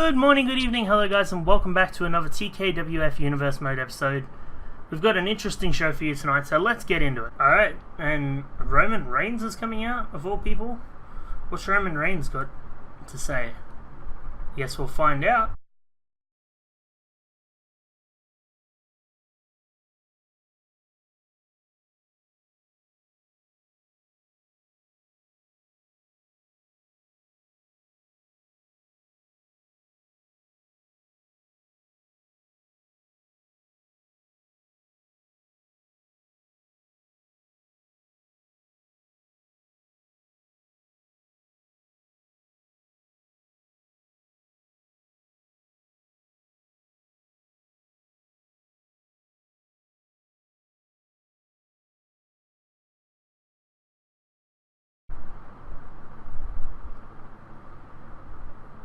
Good morning, good evening, hello guys, and welcome back to another TKWF Universe Mode episode. We've got an interesting show for you tonight, so let's get into it. Alright, and Roman Reigns is coming out, of all people. What's Roman Reigns got to say? Yes, we'll find out.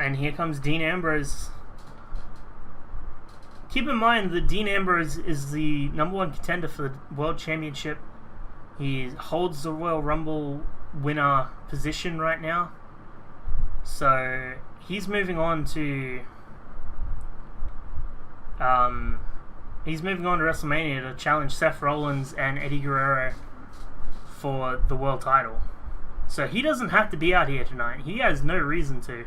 And here comes Dean Ambrose. Keep in mind that Dean Ambrose is the #1 contender for the World Championship. He holds the Royal Rumble winner position right now. So he's moving on to Wrestlemania to challenge Seth Rollins and Eddie Guerrero for the world title. So he doesn't have to be out here tonight. He has no reason to.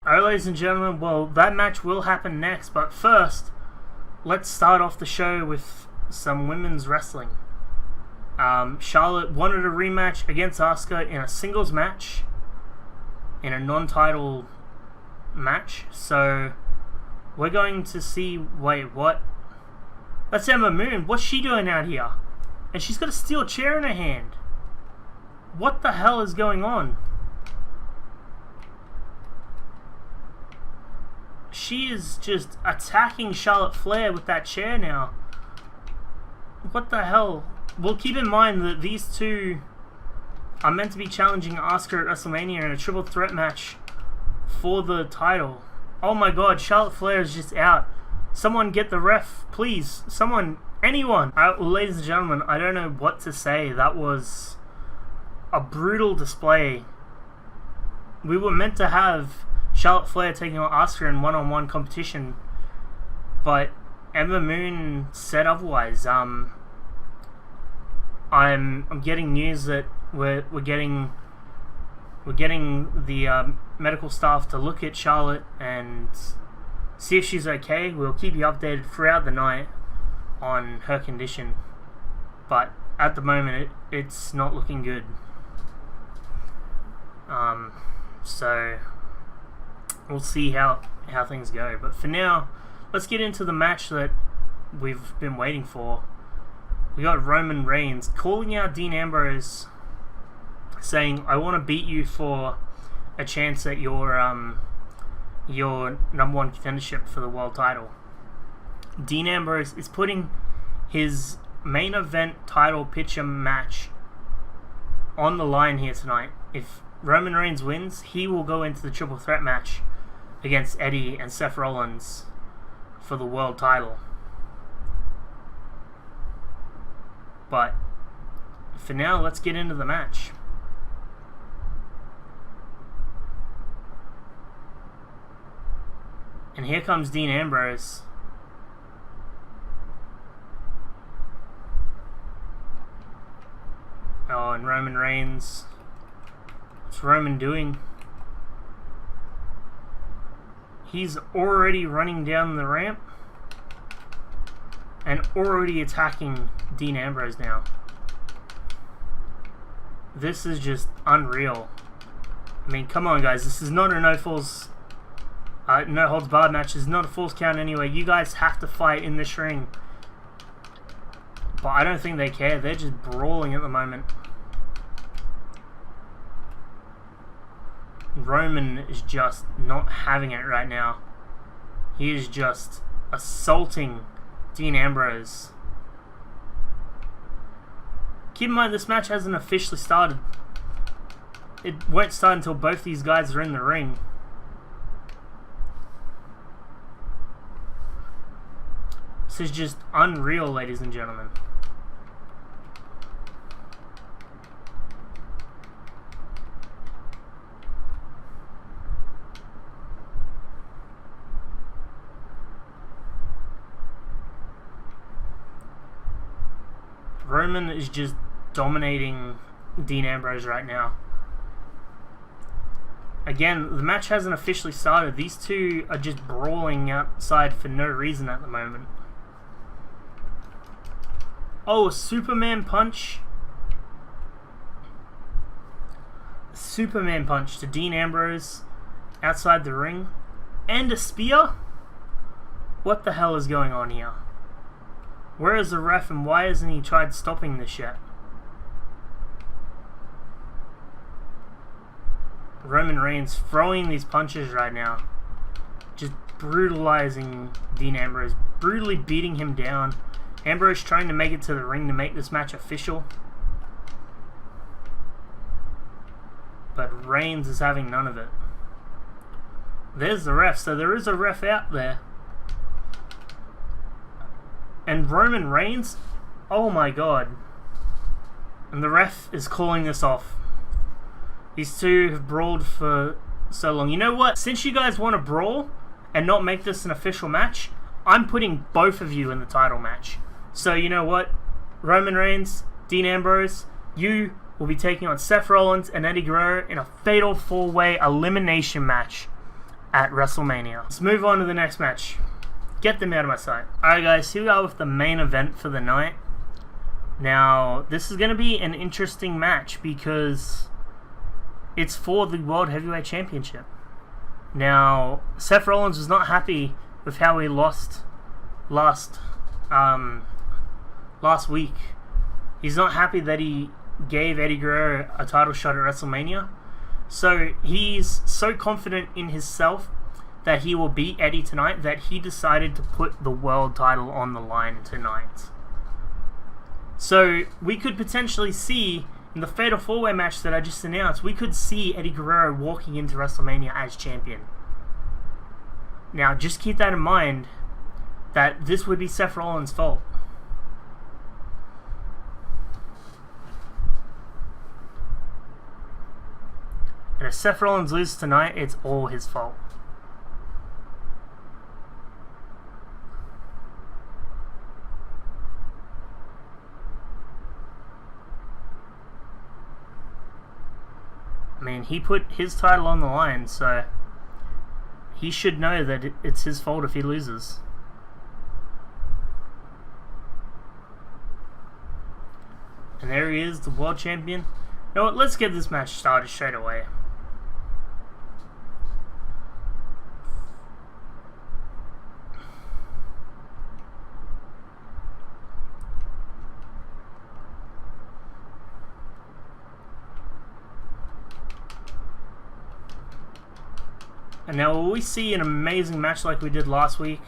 Alright, ladies and gentlemen, well, that match will happen next, but first, let's start off the show with some women's wrestling. Charlotte wanted a rematch against Asuka in a singles match, in a non-title match, so we're going to see, wait, what? That's Ember Moon, what's she doing out here? And she's got a steel chair in her hand. What the hell is going on? She is just attacking Charlotte Flair with that chair now. What the hell? Well, keep in mind that these two are meant to be challenging Asuka at Wrestlemania in a triple threat match for the title. Oh my god, Charlotte Flair is just out. Someone get the ref, please. Someone, anyone. Well, ladies and gentlemen, I don't know what to say. That was a brutal display. We were meant to have Charlotte Flair taking on Asuka in one-on-one competition, but Ember Moon said otherwise. I'm getting news that we're getting the medical staff to look at Charlotte and see if she's okay. We'll keep you updated throughout the night on her condition, but at the moment it's not looking good. So we'll see how things go. But for now, let's get into the match that we've been waiting for. We got Roman Reigns calling out Dean Ambrose, saying, I want to beat you for a chance at your #1 contendership for the world title. Dean Ambrose is putting his main event title picture match on the line here tonight. If Roman Reigns wins, he will go into the triple threat match against Eddie and Seth Rollins for the world title. But for now, let's get into the match. And here comes Dean Ambrose. Oh, and Roman Reigns. What's Roman doing? He's already running down the ramp and already attacking Dean Ambrose now. This is just unreal. I mean, come on, guys. This is not a no holds barred match. This is not a falls count anyway. You guys have to fight in this ring. But I don't think they care. They're just brawling at the moment. Roman is just not having it right now. He is just assaulting Dean Ambrose. Keep in mind, this match hasn't officially started. It won't start until both these guys are in the ring. This is just unreal, ladies and gentlemen. Roman is just dominating Dean Ambrose right now. Again, the match hasn't officially started. These two are just brawling outside for no reason at the moment. Oh, a Superman punch. Superman punch to Dean Ambrose outside the ring. And a spear? What the hell is going on here? Where is the ref and why hasn't he tried stopping this yet? Roman Reigns throwing these punches right now. Just brutalizing Dean Ambrose. Brutally beating him down. Ambrose trying to make it to the ring to make this match official. But Reigns is having none of it. There's the ref. So there is a ref out there. And Roman Reigns, oh my god. And the ref is calling this off. These two have brawled for so long. You know what? Since you guys want to brawl and not make this an official match, I'm putting both of you in the title match. So you know what? Roman Reigns, Dean Ambrose, you will be taking on Seth Rollins and Eddie Guerrero in a fatal 4-way elimination match at WrestleMania. Let's move on to the next match. Get them out of my sight. Alright guys, here we are with the main event for the night. Now, this is going to be an interesting match because it's for the World Heavyweight Championship. Now, Seth Rollins was not happy with how he lost last week. He's not happy that he gave Eddie Guerrero a title shot at WrestleMania. So, he's so confident in himself that he will beat Eddie tonight that he decided to put the world title on the line tonight. So we could potentially see in the Fatal 4-Way match that I just announced, we could see Eddie Guerrero walking into WrestleMania as champion. Now just keep that in mind that this would be Seth Rollins' fault. And if Seth Rollins loses tonight, it's all his fault. I mean, he put his title on the line, so he should know that it's his fault if he loses. And there he is, the world champion. You know what, let's get this match started straight away. And now will we see an amazing match like we did last week?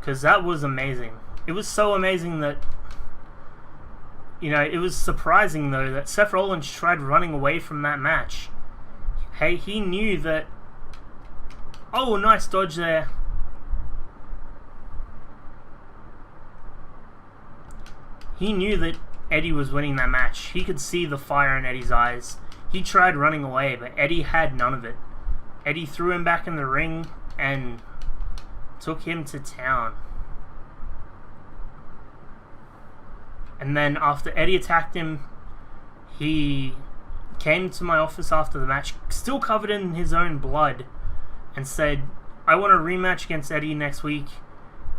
Because that was amazing. It was so amazing that, you know, it was surprising though that Seth Rollins tried running away from that match. Hey, he knew that... Oh, nice dodge there. He knew that Eddie was winning that match. He could see the fire in Eddie's eyes. He tried running away, but Eddie had none of it. Eddie threw him back in the ring and took him to town. And then after Eddie attacked him, he came to my office after the match, still covered in his own blood, and said, I want a rematch against Eddie next week,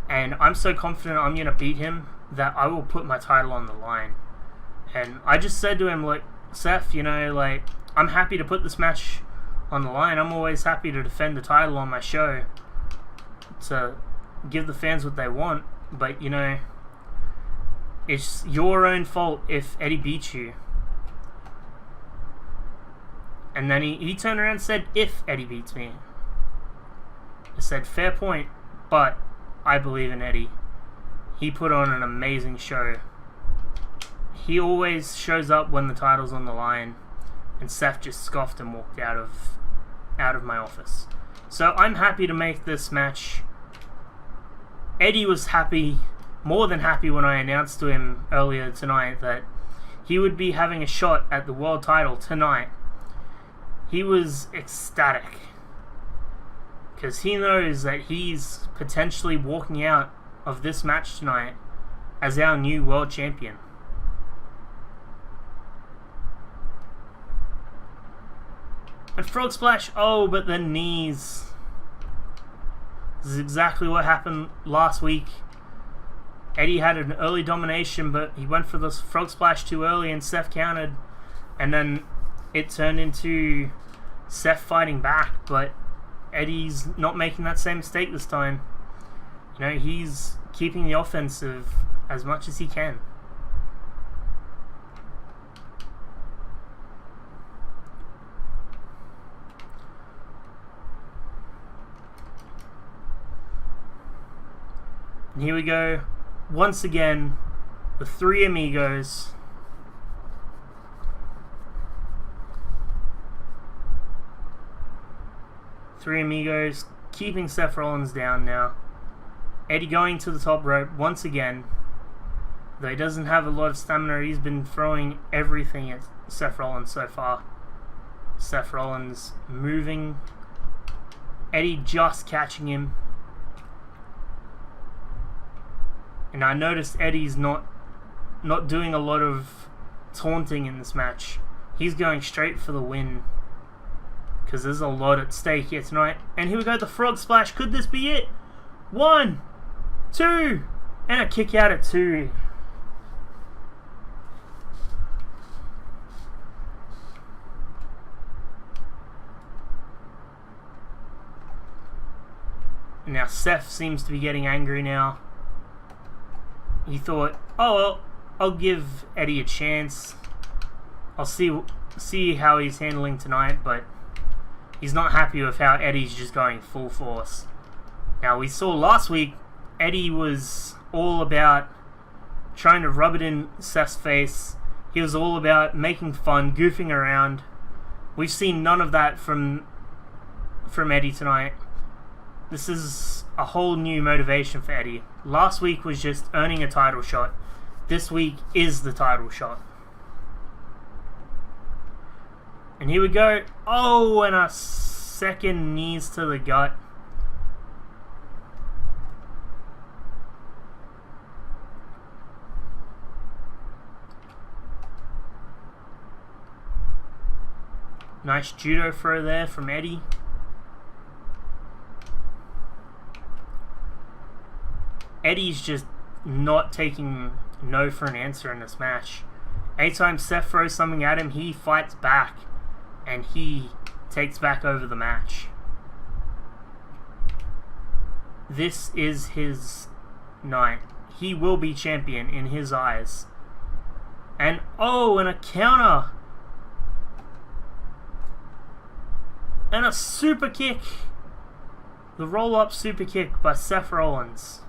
and I'm so confident I'm going to beat him that I will put my title on the line. And I just said to him, like, Seth, you know, like, I'm happy to put this match on the line. I'm always happy to defend the title on my show to give the fans what they want. But, you know, it's your own fault if Eddie beats you. And then he turned around and said, if Eddie beats me. I said, fair point, but I believe in Eddie. He put on an amazing show. He always shows up when the title's on the line, and Seth just scoffed and walked out of my office. So I'm happy to make this match. Eddie was happy, more than happy, when I announced to him earlier tonight that he would be having a shot at the world title tonight. He was ecstatic because he knows that he's potentially walking out of this match tonight as our new world champion. And frog splash, oh, but the knees. This is exactly what happened last week. Eddie had an early domination, but he went for the frog splash too early and Seth countered. And then it turned into Seth fighting back, but Eddie's not making that same mistake this time. You know, he's keeping the offensive as much as he can. And here we go, once again, the three amigos. Three amigos keeping Seth Rollins down now. Eddie going to the top rope once again. Though he doesn't have a lot of stamina, he's been throwing everything at Seth Rollins so far. Seth Rollins moving. Eddie just catching him. And I noticed Eddie's not doing a lot of taunting in this match. He's going straight for the win. Because there's a lot at stake here tonight. And here we go, the frog splash. Could this be it? 1, 2, and a kick out at 2. Now Seth seems to be getting angry now. He thought, oh well, I'll give Eddie a chance. I'll see how he's handling tonight, but he's not happy with how Eddie's just going full force. Now, we saw last week, Eddie was all about trying to rub it in Seth's face. He was all about making fun, goofing around. We've seen none of that from Eddie tonight. This is a whole new motivation for Eddie. Last week was just earning a title shot. This week is the title shot. And here we go. Oh, and a second knees to the gut. Nice judo throw there from Eddie. Eddie's just not taking no for an answer in this match. Anytime Seth throws something at him, he fights back. And he takes back over the match. This is his night. He will be champion in his eyes. And oh, and a counter. And a super kick. The roll-up super kick by Seth Rollins.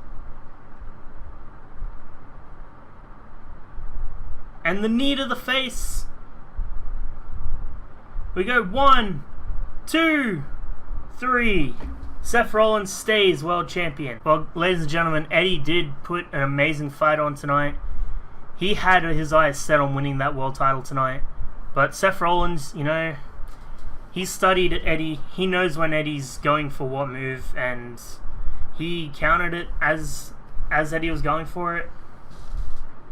And the knee to the face. We go 1, 2, 3. Seth Rollins stays world champion. Well, ladies and gentlemen, Eddie did put an amazing fight on tonight. He had his eyes set on winning that world title tonight. But Seth Rollins, you know, he studied Eddie. He knows when Eddie's going for what move, and he countered it as Eddie was going for it.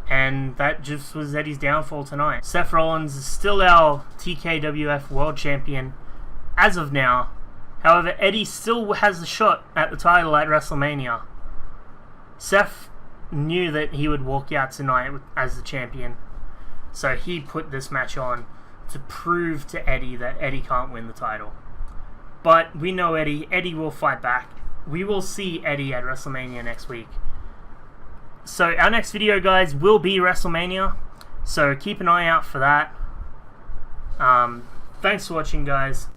And that just was Eddie's downfall tonight. Seth Rollins is still our TKWF World Champion as of now. However, Eddie still has a shot at the title at Wrestlemania. Seth knew that he would walk out tonight as the champion. So he put this match on to prove to Eddie that Eddie can't win the title. But we know Eddie. Eddie will fight back. We will see Eddie at WrestleMania next week. So our next video, guys, will be WrestleMania. So keep an eye out for that. Thanks for watching, guys.